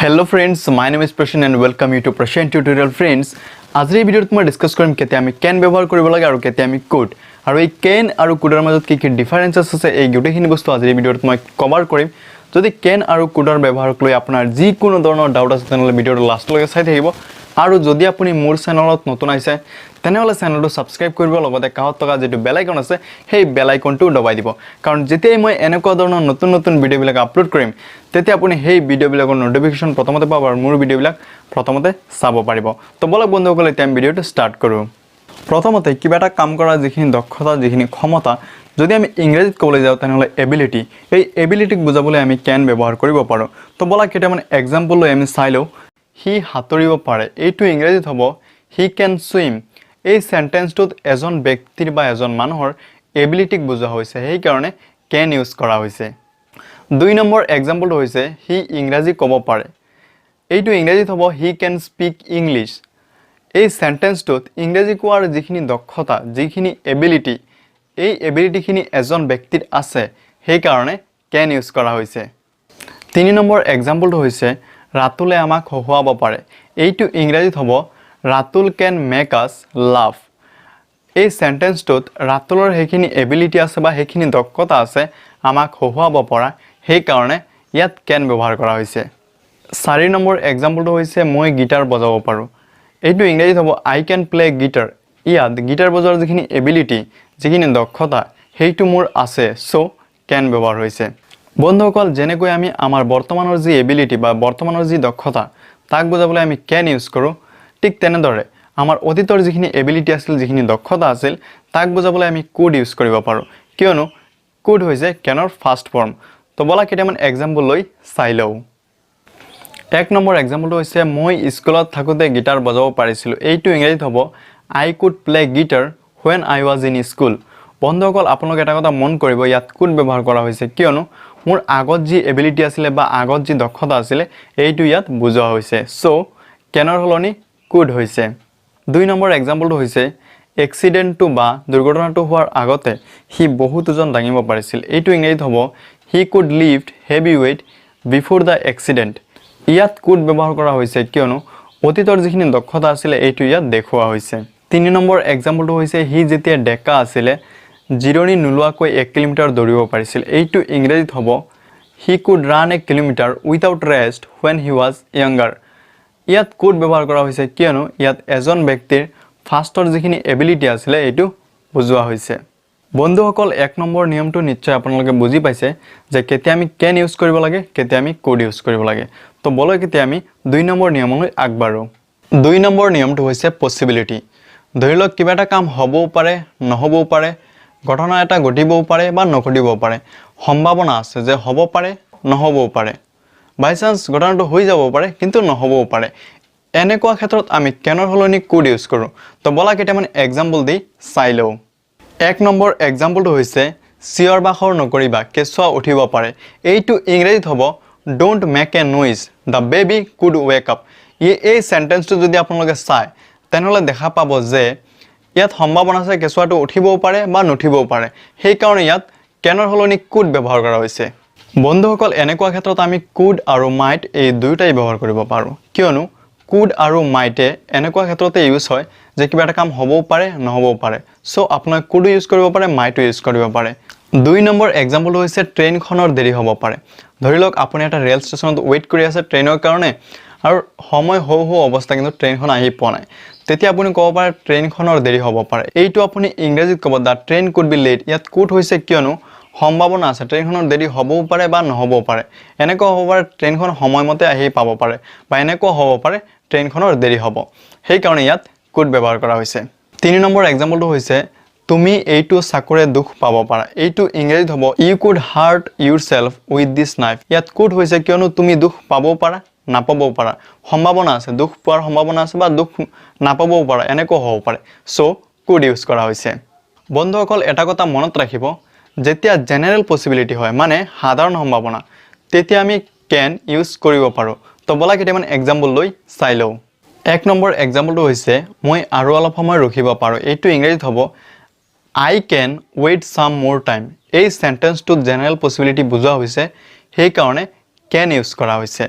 Hello friends, my name is Prasen and welcome you to Prasen tutorial friends. আজিৰ ভিডিঅ'ত মই discuss কৰিম কেতে আমি can ব্যৱহাৰ কৰিব লাগে আৰু কেতে আমি could আৰু এই can আৰু could ৰ মাজত কি ডিফাৰেন্সেস আছে এই গোটেইখিনি বস্তু আজিৰ ভিডিঅ'ত মই কভাৰ কৰিম। যদি can আৰু could ৰ ব্যৱহাৰক লৈ আপোনাৰ যি কোনো ধৰণৰ ডাউট আছে তেনলে ভিডিঅ'ৰ লাষ্টলৈকে চাই থাকিব আৰু যদি আপুনি মোৰ চেনেলত নতুন আইছে তেনেহলে চেনেলটো সাবস্ক্ৰাইব কৰিব লগতে কাহত টকা যেটো বেল আইকন আছে সেই বেল আইকনটো দবাই দিব কাৰণ যেতিয়াই মই এনেকুৱা ধৰণৰ নতুন নতুন ভিডিঅ'বিলাক আপলোড কৰিম তেতিয়া আপুনি সেই ভিডিঅ'বিলাকৰ নোটিফিকেশন প্ৰথমতে পাব আৰু মোৰ ভিডিঅ'বিলাক প্ৰথমতে চাব পাৰিব। তো বলক বন্ধুসকল এতিয়া ভিডিঅ'টো স্টাৰ্ট কৰো। প্ৰথমতে কিবা এটা কাম কৰা যিখিনি দক্ষতা যিখিনি ক্ষমতা যদি আমি ইংৰাজীত ক'বলৈ যাওঁ তেনেহলে এবিলিটি এই এবিলিটিক বুজাবলৈ আমি can ব্যৱহাৰ কৰিব পাৰো। তো বলক কেইটামান এক্সাম্পল লৈ আমি চাই লও। হি হাতৰিব পাৰে এইটো ইংৰাজীত হ'ব he can swim। এই সেন্টেন্সটোত এজন ব্যক্তিৰ বা এজন মানুহৰ এবিলিটিক বুজা হৈছে সেই কাৰণে can ইউজ কৰা হৈছে। দুই নম্বৰ এক্সাম্পলটো হৈছে হি ইংৰাজী ক'ব পাৰে এইটো ইংৰাজীত হ'ব he can speak English। এই সেন্টেন্সটোত ইংৰাজী কোৱাৰ যিখিনি দক্ষতা যিখিনি এবিলিটি এই এবিলিটিখিনি এজন ব্যক্তিৰ আছে সেই কাৰণে can ইউজ কৰা হৈছে। তিনি নম্বৰ এক্সাম্পলটো হৈছে ৰাতুলে আমাক হহুৱাব পাৰে এইটো ইংৰাজীত হ'ব Ratul can make us laugh। এই সেন্টেন্সটোত ৰাতুলৰ হেখিনি এবিলিটি আছে বা হেখিনি দক্ষতা আছে আমাক হহুৱাব পৰা সেই কাৰণে ইয়াত can ব্যৱহাৰ কৰা হৈছে। 4 নম্বৰ এক্সাম্পলটো হৈছে মই গিটাৰ বজাব পাৰো এইটো ইংৰাজীত হ'ব I can play guitar। ইয়াত গিটাৰ বজোৱাৰ যিখিনি এবিলিটি যিখিনি দক্ষতা হেইটো মোৰ আছে সো can ব্যৱহাৰ হৈছে। বন্ধুসকল যেনেকৈ আমি আমাৰ বৰ্তমানৰ যি এবিলিটি বা বৰ্তমানৰ যি দক্ষতা তাক বুজাবলৈ আমি can ইউজ কৰো ঠিক তেনেদৰে আমাৰ অতীতৰ যিখিনি এবিলিটি আছিল যিখিনি দক্ষতা আছিল তাক বুজাবলৈ আমি could ইউজ কৰিব পাৰো কিয়নো could হৈছে canৰ ফাৰ্স্ট ফৰ্ম। তো বলা কেইটামান এক্সাম্পল লৈ চাই লও। এক নম্বৰ এক্সাম্পলটো হৈছে মই স্কুলত থাকোতে গিটাৰ বজাব পাৰিছিল এইটো ইংৰাজীত হ'ব I could play guitar when I was in school। বন্ধুসকল আপোনালোকে এটা কথা মন কৰিব ইয়াত could ব্যৱহাৰ কৰা হৈছে কিয়নো মোৰ আগত যি এবিলিটি আছিল বা আগত যি দক্ষতা আছিল এইটো ইয়াত বুজোৱা হৈছে সো canৰ হলনি could হৈছে। দুই নম্বৰ এক্সাম্পলটো হৈছে এক্সিডেন্টটো বা দুৰ্ঘটনাটো হোৱাৰ আগতে হি বহুত ওজন দাঙিব পাৰিছিল এইটো ইংৰাজীত হ'ব he could lift heavy weight before the accident। ইয়াত could ব্যৱহাৰ কৰা হৈছে কিয়নো অতীতৰ যিখিনি দক্ষতা আছিল এইটো ইয়াত দেখুৱা হৈছে। 3 নম্বৰ এক্সাম্পলটো হৈছে হি যেতিয়া ডেকা আছিল জিৰণি নোলোৱাকৈ 1 কিলোমিটাৰ দৌৰিব পাৰিছিল এইটো ইংৰাজীত হ'ব he could run a kilometer without rest when he was younger। ইয়াত could ব্যৱহাৰ কৰা হৈছে কিয়নো ইয়াত এজন ব্যক্তিৰ ফাৰ্ষ্টৰ যিখিনি এবিলিটি আছিল এইটো বুজোৱা হৈছে। বন্ধুসকল এক নম্বৰ নিয়মটো নিশ্চয় আপোনালোকে বুজি পাইছে যে কেতিয়া আমি can ইউজ কৰিব লাগে কেতিয়া আমি could ইউজ কৰিব লাগে। তো বলক কেতিয়া আমি দুই নম্বৰ নিয়মলৈ আগবাঢ়ো। দুই নম্বৰ নিয়মটো হৈছে পসিবিলিটি। ধৰি লওক কিবা এটা কাম হ'বও পাৰে নহ'বও পাৰে ঘটনা এটা ঘটিবও পাৰে বা নঘটিবও পাৰে সম্ভাৱনা আছে যে হ'ব পাৰে নহ'বও পাৰে বাই চান্স ঘটনাটো হৈ যাব পাৰে কিন্তু নহ'বও পাৰে এনেকুৱা ক্ষেত্ৰত আমি canৰ হলনি could ইউজ কৰো। তো বলা কেইটামান এক্সাম্পল দি চাই লও। এক নম্বৰ এক্সাম্পলটো হৈছে চিঞৰ বাখৰ নকৰিবা কেঁচুৱা উঠিব পাৰে এইটো ইংৰাজীত হ'ব don't make a noise the baby could wake up। এই সেন্টেন্সটো যদি আপোনালোকে চাই তেনেহলে দেখা পাব যে ইয়াত সম্ভাৱনা আছে কেঁচুৱাটো উঠিবও পাৰে বা নুঠিবও পাৰে সেই কাৰণে ইয়াত canৰ হলনি could ব্যৱহাৰ কৰা হৈছে। বন্ধুসকল এনেকুৱা ক্ষেত্ৰত আমি could আৰু might এই দুয়োটাই ব্যৱহাৰ কৰিব পাৰো কিয়নো could আৰু might এনেকুৱা ক্ষেত্ৰতে ইউজ হয় যে কিবা এটা কাম হ'বও পাৰে নহ'বও পাৰে সো আপোনাক could ইউজ কৰিব পাৰে might ইউজ কৰিব পাৰে। দুই নম্বৰ এক্সাম্পলটো হৈছে ট্ৰেইনখনৰ দেৰি হ'ব পাৰে। ধৰি লওক আপুনি এটা ৰেল ষ্টেচনত ৱেইট কৰি আছে ট্ৰেইনৰ কাৰণে আৰু সময় হও অৱস্থা কিন্তু ট্ৰেইনখন আহি পোৱা নাই তেতিয়া আপুনি ক'ব পাৰে ট্ৰেইনখনৰ দেৰি হ'ব পাৰে এইটো আপুনি ইংৰাজীত ক'ব দা ট্ৰেইন কুড বি লেট। ইয়াত could হৈছে কিয়নো সম্ভাৱনা আছে ট্ৰেইনখনৰ দেৰি হ'বও পাৰে বা নহ'বও পাৰে এনেকুৱা হ'ব পাৰে ট্ৰেইনখন সময়মতে আহি পাব পাৰে বা এনেকুৱা হ'ব পাৰে ট্ৰেইনখনৰ দেৰি হ'ব সেই কাৰণে ইয়াত could ব্যৱহাৰ কৰা হৈছে। 3 নম্বৰ এক্সাম্পলটো হৈছে তুমি এইটো চাকুৰে দুখ পাব পাৰা এইটো ইংৰাজীত হ'ব you could hurt yourself with this knife। ইয়াত could হৈছে কিয়নো তুমি দুখ পাবও পাৰা নাপাবও পাৰা সম্ভাৱনা আছে দুখ পোৱাৰ সম্ভাৱনা আছে বা দুখ নাপাবও পাৰা এনেকুৱা হ'ব পাৰে সো could ইউজ কৰা হৈছে। বন্ধুসকল এটা কথা মনত ৰাখিব যেতিয়া জেনাৰেল পসিবিলিটি হয় মানে সাধাৰণ সম্ভাৱনা তেতিয়া আমি can ইউজ কৰিব পাৰো। তো বলা কেইটামান এক্সাম্পল লৈ চাই লও। এক নম্বৰ এক্সাম্পলটো হৈছে মই আৰু অলপ সময় ৰখিব পাৰো এইটো ইংৰাজীত হ'ব I can wait some more time। এই সেন্টেন্সটো জেনাৰেল পসিবিলিটি বুজোৱা হৈছে সেই কাৰণে can ইউজ কৰা হৈছে।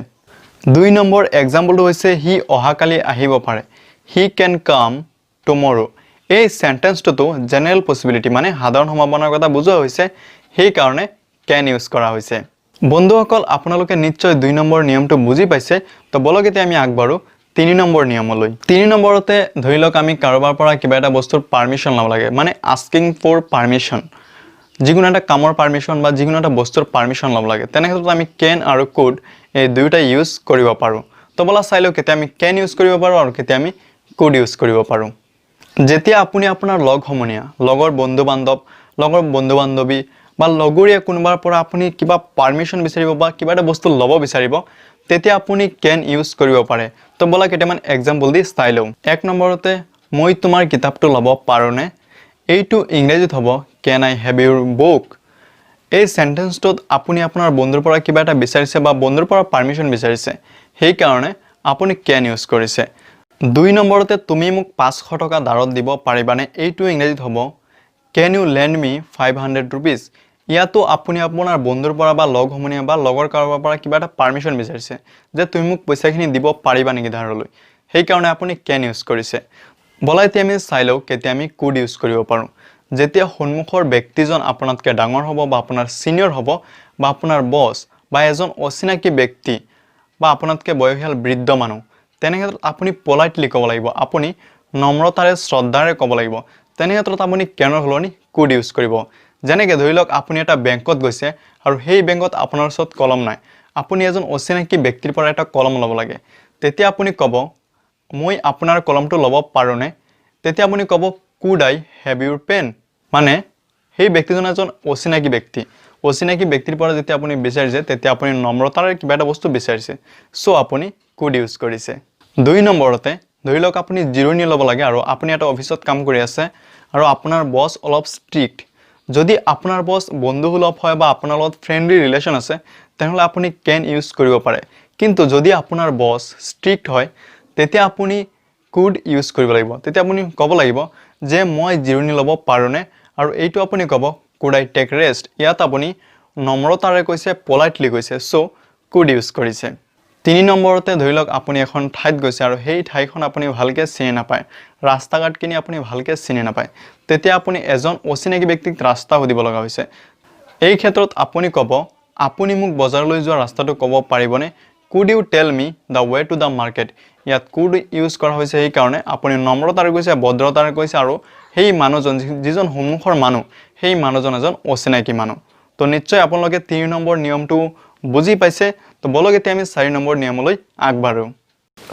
2 নম্বৰ এক্সাম্পলটো হৈছে হি অহাকালি আহিব পাৰে হি ক্যান কাম টুমৰো এই সেন্টেন্সটো জেনাৰেল পসিবিলিটি মানে সাধাৰণ সম্ভাৱনাৰ কথা বুজোৱা হৈছে সেই কাৰণে ক্যান ইউজ কৰা হৈছে বন্ধুসকল আপোনালোকে নিশ্চয় 2 নম্বৰ নিয়মটো বুজি পাইছে তো বলক এতিয়া আমি আগবাঢ়ো 3 নম্বৰ নিয়মলৈ 3 নম্বৰতে ধৰি লওক আমি কাৰোবাৰ পৰা কিবা এটা বস্তুৰ পাৰমিশন লব লাগে মানে আস্কিং ফৰ পাৰমিশন যিকোনো এটা কামৰ পাৰমিশন বা যিকোনো এটা বস্তুৰ পাৰমিশন লব লাগে তেনে ক্ষেত্ৰত আমি ক্যান আৰু কুড এই দুয়োটা ইউজ কৰিব পাৰো তো বলা চাইলো কেতিয়া আমি ক্যান ইউজ কৰিব পাৰো আৰু কেতিয়া আমি কুড ইউজ কৰিব পাৰো যেতিয়া আপুনি আপোনাৰ লগ সমনীয়া লগৰ বন্ধু বান্ধৱী বা লগৰীয়া কোনোবাৰ পৰা আপুনি কিবা পাৰমিশন বিচাৰিব বা কিবা এটা বস্তু লব বিচাৰিব তেতিয়া আপুনি ক্যান ইউজ কৰিব পাৰে তো বলা কেইটামান এক্সাম্পল দি চাই লওঁ 1 নম্বৰতে মই তোমাৰ কিতাপটো লব পাৰোনে এইটো ইংৰাজীত হ'ব can I have Euro book এই সেন্টেন্সটোত আপুনি আপোনাৰ বন্ধুৰ পৰা কিবা এটা বিচাৰিছে বা বন্ধুৰ পৰা পাৰমিশন বিচাৰিছে সেই কাৰণে আপুনি ক্যান ইউজ কৰিছে 2 নম্বৰতে তুমি মোক 500 টকা ধাৰত দিব পাৰিবানে এইটো ইংৰাজীত হ'ব can you lend me 500 rupees ইয়াতো আপুনি আপোনাৰ বন্ধুৰ পৰা বা লগ সমনীয়া বা লগৰ কাৰোবাৰ পৰা কিবা এটা পাৰমিশন বিচাৰিছে যে তুমি মোক পইচাখিনি দিব পাৰিবা নেকি ধাৰলৈ সেই কাৰণে আপুনি ক্যান ইউজ কৰিছে বলাইতে আমি চাই লওঁ কেতিয়া আমি কুড ইউজ কৰিব পাৰো যেতিয়া সন্মুখৰ ব্যক্তিজন আপোনাতকৈ ডাঙৰ হ'ব বা আপোনাৰ সিনিয়ৰ হ'ব বা আপোনাৰ বস বা এজন অচিনাকি ব্যক্তি বা আপোনাতকৈ বয়সীয়াল বৃদ্ধ মানুহ তেনে ক্ষেত্ৰত আপুনি পলাইটলি ক'ব লাগিব আপুনি নম্ৰতাৰে শ্ৰদ্ধাৰে ক'ব লাগিব তেনে ক্ষেত্ৰত আপুনি ক্যানৰ সলনি কুড ইউজ কৰিব যেনেকৈ ধৰি লওক আপুনি এটা বেংকত গৈছে আৰু সেই বেংকত আপোনাৰ ওচৰত কলম নাই আপুনি এজন অচিনাকি ব্যক্তিৰ পৰা এটা কলম ল'ব লাগে তেতিয়া আপুনি ক'ব মই আপোনাৰ কলমটো ল'ব পাৰোনে তেতিয়া আপুনি ক'ব could I have your pen মানে সেই ব্যক্তিজন এজন অচিনাকি ব্যক্তিৰ পৰা যেতিয়া আপুনি বিচাৰিছে তেতিয়া আপুনি নম্ৰতাৰে কিবা এটা বস্তু বিচাৰিছে সো আপুনি কুড ইউজ কৰিছে 2 নম্বৰতে ধৰি লওক আপুনি জিৰণি ল'ব লাগে আৰু আপুনি এটা অফিসত কাম কৰি আছে আৰু আপোনাৰ বস অলপ ষ্ট্ৰিক্ট যদি আপোনাৰ বস বন্ধুসুলভ হয় বা আপোনাৰ লগত ফ্ৰেন্ডলি ৰিলেশন আছে তেনহলে আপুনি ক্যান ইউজ কৰিব পাৰে কিন্তু যদি আপোনাৰ বস ষ্ট্ৰিক্ট হয় তেতিয়া আপুনি কুড ইউজ কৰিব লাগিব তেতিয়া আপুনি ক'ব লাগিব যে মই জিৰণি ল'ব পাৰোনে আৰু এইটো আপুনি ক'ব কুড আই টেক ৰেষ্ট ইয়াত আপুনি নম্ৰতাৰে কৈছে পলাইটলি কৈছে সো কুড ইউজ কৰিছে 3 নম্বৰতে ধৰি লওক আপুনি এখন ঠাইত গৈছে আৰু সেই ঠাইখন আপুনি ভালকে চিনি নাপায় ৰাস্তা ঘাট কিনি আপুনি ভালকে চিনি নাপায় তেতিয়া আপুনি এজন অচিনাকি ব্যক্তিক ৰাস্তা সুধিব লগা হৈছে এই ক্ষেত্ৰত আপুনি ক'ব আপুনি মোক বজাৰলৈ যোৱা ৰাস্তাটো ক'ব পাৰিবনে could you tell me the way to the market ইয়াত কুড ইউজ কৰা হৈছে এই কাৰণে আপুনি নম্ৰতাৰে কৈছে ভদ্ৰতাৰে কৈছে আৰু সেই মানুহজন যিজন সন্মুখৰ মানুহ সেই মানুহজন এজন অচিনাকি মানুহ তো নিশ্চয় আপোনালোকে 3 নম্বৰ নিয়মটো বুজি পাইছে তো বলক এতিয়া আমি 4 নম্বৰ নিয়মলৈ আগবাঢ়ো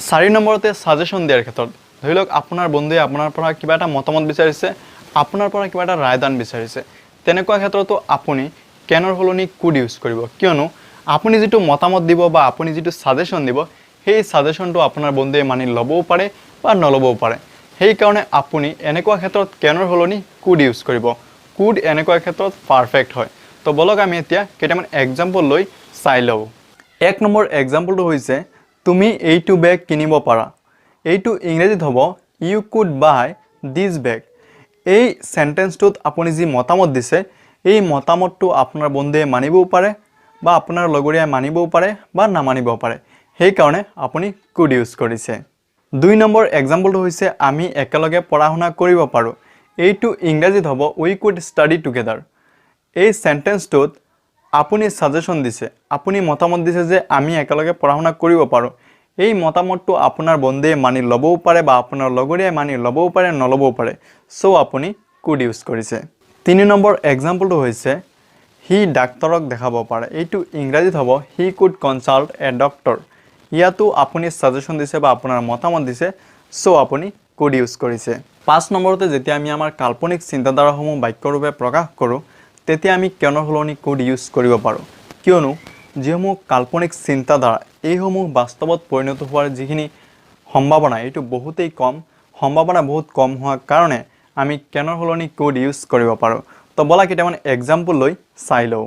4 নম্বৰতে সাজেশন দিয়াৰ ক্ষেত্ৰত ধৰি লওক আপোনাৰ বন্ধুৱে আপোনাৰ পৰা কিবা এটা মতামত বিচাৰিছে আপোনাৰ পৰা কিবা এটা ৰায়দান বিচাৰিছে তেনেকুৱা ক্ষেত্ৰতো আপুনি ক্যানৰ সলনি কুড ইউজ কৰিব কিয়নো আপুনি যেটো মতামত দিব বা আপুনি যেটো সাজেশন দিব সেই সাজেশনটো আপোনাৰ বন্ধুৱে মানি ল'বও পাৰে বা নল'বও পাৰে সেই কাৰণে আপুনি এনেকুৱা ক্ষেত্ৰত ক্যানৰ সলনি কুড ইউজ কৰিব কুড এনেকুৱা ক্ষেত্ৰত পাৰফেক্ট হয় তো বলক আমি এতিয়া কেইটামান এক্সাম্পল লৈ চাই লওঁ 1 নম্বৰ এক্সাম্পলটো হৈছে তুমি এইটো বেগ কিনিব পাৰা এইটো ইংৰাজীত হ'ব ইউ কুড বাই দিস বেগ এই সেন্টেন্সটোত আপুনি যি মতামত দিছে এই মতামতটো আপোনাৰ বন্ধুৱে মানিবও পাৰে বা আপোনাৰ লগৰীয়াই মানিবও পাৰে বা নামানিবও পাৰে সেই কাৰণে আপুনি কুড ইউজ কৰিছে 2 নম্বৰ এক্সাম্পলটো হৈছে আমি একেলগে পঢ়া শুনা কৰিব পাৰো এইটো ইংৰাজীত হ'ব উই কুড ষ্টাডি টুগেদাৰ এই সেন্টেন্সটোত আপুনি সাজেশন দিছে আপুনি মতামত দিছে যে আমি একেলগে পঢ়া শুনা কৰিব পাৰো এই মতামতটো আপোনাৰ বন্ধুৱে মানি ল'বও পাৰে বা আপোনাৰ লগৰীয়াই মানি ল'বও পাৰে নল'বও পাৰে সো আপুনি কুড ইউজ কৰিছে 3 নম্বৰ এক্সাম্পলটো হৈছে হি ডাক্তৰক দেখাব পাৰে এইটো ইংৰাজীত হ'ব he could consult A doctor ইয়াতো আপুনি সাজেশন দিছে বা আপোনাৰ মতামত দিছে সো আপুনি কুড ইউজ কৰিছে 5 নম্বৰতে যেতিয়া আমি আমাৰ কাল্পনিক চিন্তাধাৰাসমূহ বাক্যৰূপে প্ৰকাশ কৰোঁ তেতিয়া আমি ক্যানৰ সলনি কুড ইউজ কৰিব পাৰো কিয়নো যিসমূহ কাল্পনিক চিন্তাধাৰা এইসমূহ বাস্তৱত পৰিণত হোৱাৰ যিখিনি সম্ভাৱনা এইটো বহুতেই কম সম্ভাৱনা বহুত কম হোৱাৰ কাৰণে আমি ক্যানৰ সলনি কুড ইউজ কৰিব পাৰো তো বলা কেইটামান এক্সাম্পল লৈ চাই লওঁ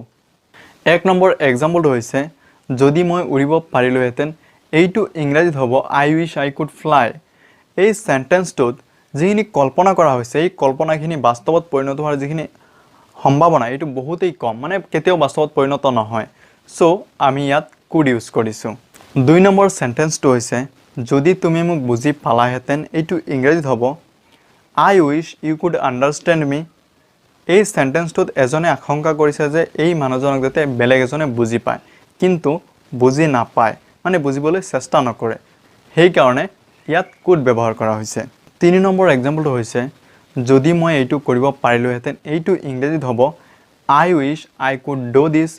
1 নম্বৰ এক্সাম্পলটো হৈছে যদি মই উৰিব পাৰিলোহেঁতেন এইটো ইংৰাজীত হ'ব আই উইশ আই কুড ফ্লাই এই সেন্টেন্সটোত যিখিনি কল্পনা কৰা হৈছে এই কল্পনাখিনি বাস্তৱত পৰিণত হোৱাৰ যিখিনি সম্ভাৱনা এইটো বহুতেই কম মানে কেতিয়াও বাস্তৱত পৰিণত নহয় সো আমি ইয়াত কুড ইউজ কৰিছো 2 নম্বৰ সেন্টেন্সটো হৈছে যদি তুমি মোক বুজি পালাহেতেন এইটো ইংৰাজীত হ'ব I wish you could understand me এই সেন্টেন্সটোত এজনে আশংকা কৰিছে যে এই মানুহজনক যাতে বেলেগ এজনে বুজি পায় কিন্তু বুজি নাপায় মানে বুজিবলৈ চেষ্টা নকৰে সেই কাৰণে ইয়াত could ব্যৱহাৰ কৰা হৈছে 3 নম্বৰ এক্সাম্পলটো হৈছে যদি মই এইটো কৰিব পাৰিলোহেতেন এইটো ইংৰাজীত হ'ব I wish I could do this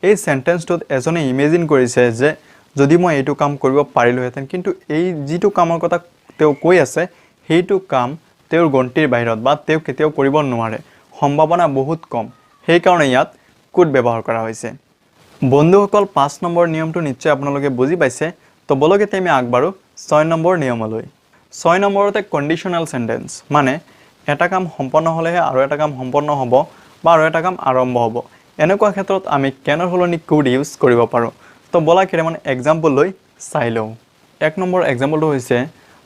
এই সেন্টেন্সটোত এজনে ইমেজিন কৰিছে যে যদি মই এইটো কাম কৰিব পাৰিলোহেতেন কিন্তু এই যিটো কামৰ কথা তেও কৈ আছে সেইটো কাম তেৰ গন্তিৰ বাহিৰত বা তেও কেতিয়াও কৰিব নোৱাৰে সম্ভাৱনা বহুত কম সেই কাৰণে ইয়াত could ব্যৱহাৰ কৰা হৈছে বন্ধুসকল 5 নম্বৰ নিয়মটো নিশ্চয় আপোনালোকে বুজি পাইছে তো বলক এতিয়া আমি আগবাঢ়ো 6 নম্বৰ নিয়মলৈ 6 নম্বৰতে কন্ডিশনাল সেন্টেন্স মানে এটা কাম সম্পন্ন হলেহে আৰু এটা কাম সম্পন্ন হ'ব বা আৰু এটা কাম আৰম্ভ হ'ব এনেকুৱা ক্ষেত্ৰত আমি কেনৰ হলনি could ইউজ কৰিব পাৰো তো বলা কেইটামান এক্সাম্পল লৈ চাই লওঁ 1 নম্বৰ এক্সাম্পলটো হৈছে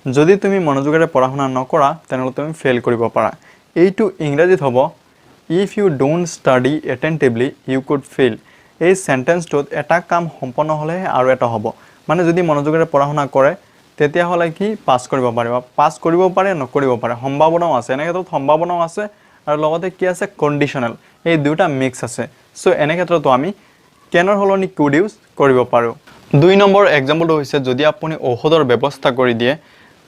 যদি তুমি মনোযোগেৰে পঢ়া-শুনা নকৰা তেনহলে তুমি ফেল কৰিব পাৰা এইটো ইংৰাজীত হ'ব if you don't study attentively you could fail এই সেন্টেন্সটোত এটা কাম সম্পন্ন হলেহে আৰু এটা হ'ব মানে যদি মনোযোগেৰে পঢ়া-শুনা কৰে তেতিয়া হলে কি পাস কৰিব পাৰিবা পাস কৰিব পাৰে নকৰিব পাৰে সম্ভাৱনাও আছে এনে ক্ষেত্ৰত সম্ভাৱনাও আছে আৰু লগতে কি আছে কন্ডিশনাল এই দুটা মিক্স আছে সো এনে ক্ষেত্ৰতো আমি কেনৰ হলনি could ইউজ কৰিব পাৰো 2 নম্বৰ এক্সাম্পলটো হৈছে যদি আপুনি ঔষধৰ ব্যৱস্থা কৰি দিয়ে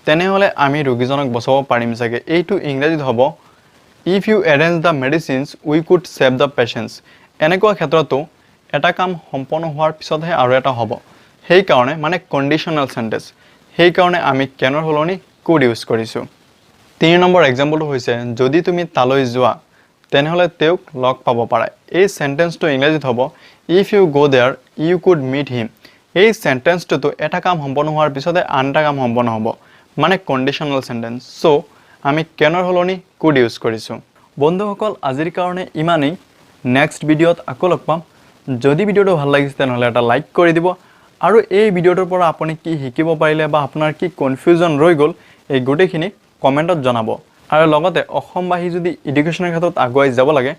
তেনেহলে আমি ৰোগীজনক বচাব পাৰিম চাগে এইটো ইংৰাজীত হ'ব if you arrange the medicines we could save the patients এনেকুৱা ক্ষেত্ৰতো এটা কাম সম্পন্ন হোৱাৰ পিছতহে আৰু এটা হ'ব সেই কাৰণে মানে কন্ডিশনাল সেন্টেন্স সেই কাৰণে আমি কেনৰ হলনি could ইউজ কৰিছো 3 নম্বৰ এক্সাম্পলটো হৈছে যদি তুমি তালৈ যোৱা তেনেহলে তেওক লগ পাব পাৰা এই সেন্টেন্সটো ইংৰাজীত হ'ব if you go there you could meet him এই সেন্টেন্সটো এটা কাম সম্পন্ন হোৱাৰ পিছতে আন এটা কাম সম্পন্ন হ'ব মানে কন্ডিশনাল সেন্টেন্স সো আমি কেনৰ হলনি could ইউজ কৰিছো বন্ধুসকল আজিৰ কাৰণে ইমানেই নেক্সট ভিডিঅত আকৌ লগ পাম যদি ভিডিঅটো ভাল লাগিছে তেনহলে এটা লাইক কৰি দিব আৰু এই ভিডিঅটোৰ পৰা আপুনি কি শিকিব পাৰিলে বা আপোনাৰ কি কনফিউজন ৰৈ গল এই গুটেখিনি কমেন্টত জনাব আৰু লগতে অসমবাহী যদি এডুকেশ্যনৰ ক্ষেত্ৰত আগুৱাই যাব লাগে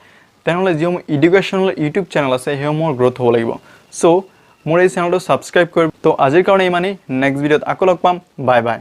তেনহলে যিসমূহ এডুকেশ্যনাল ইউটিউব চেনেল আছে সেইসমূহৰ গ্ৰোথ হ'ব লাগিব সো মোৰ এই চেনেলটো সাবস্ক্ৰাইব কৰিব তো আজিৰ কাৰণে ইমানেই নেক্সট ভিডিঅত আকৌ লগ পাম বাই বাই